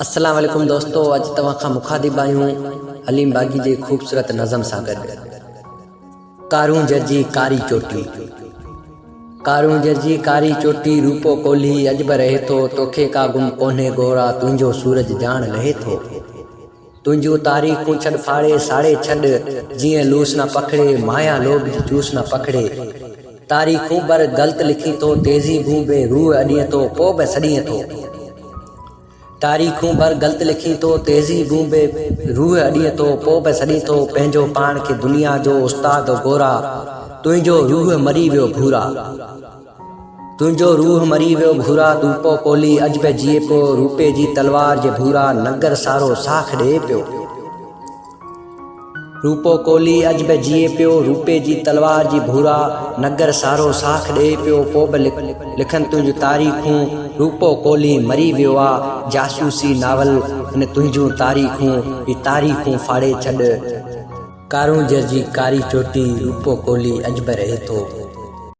अस्सलाम वालेकुम दोस्तों, अज तव्हां खां मुखातिब आहियूं हलीम बागी जे खूबसूरत नज़म सां गॾु। कारूं जर्जी कारी चोटी, कारूं जर्जी कारी चोटी, रूपो कोल्ही अॼु बि रहे थो, तोखे का गुम कोन्हे गोरा, तुंहिंजो सूरज ॼाण लहे थो। तुंहिंजूं तारीख़ूं छॾ फाड़े साड़े छॾ, जीअं लूस न पकड़े माया लोभ जी चूस न पकड़े। तारीख़ूं बर ग़लत लिखी थो, तेज़ी भूबे रूह अॾीअ थो, पोइ बि सड़ीअ थो। तारीख़ूं भर ग़लत लिखी थो, तेज़ी बूंबे रूह अॾीअ थो, पोइ बि सड़ी थो पंहिंजो पाण खे दुनिया जो उस्ताद गोरा। तुंहिंजो रूह मरी वियो भूरा, तुंहिंजो रूह मरी वियो भूरा, रूपो कोली अॼु बि जीए पियो, रूपे जी तलवार जे भूरा, नगर सारो साख ॾिए पियो। रूपो कोली अॼु बि जीए पियो, रूपे जी तलवार जी भूरा, नगर सारो साख ॾिए पियो, पोइ बि लिखनि तुंहिंजूं तारीख़ूं। रूपो कोली मरी वियो आहे, जासूसी नावल अने तुंहिंजूं तारीख़ूं, ही तारीख़ूं फाड़े छॾ। कारूं जर्जी कारी चोटी, रूपो कोली अॼु बि रहे थो।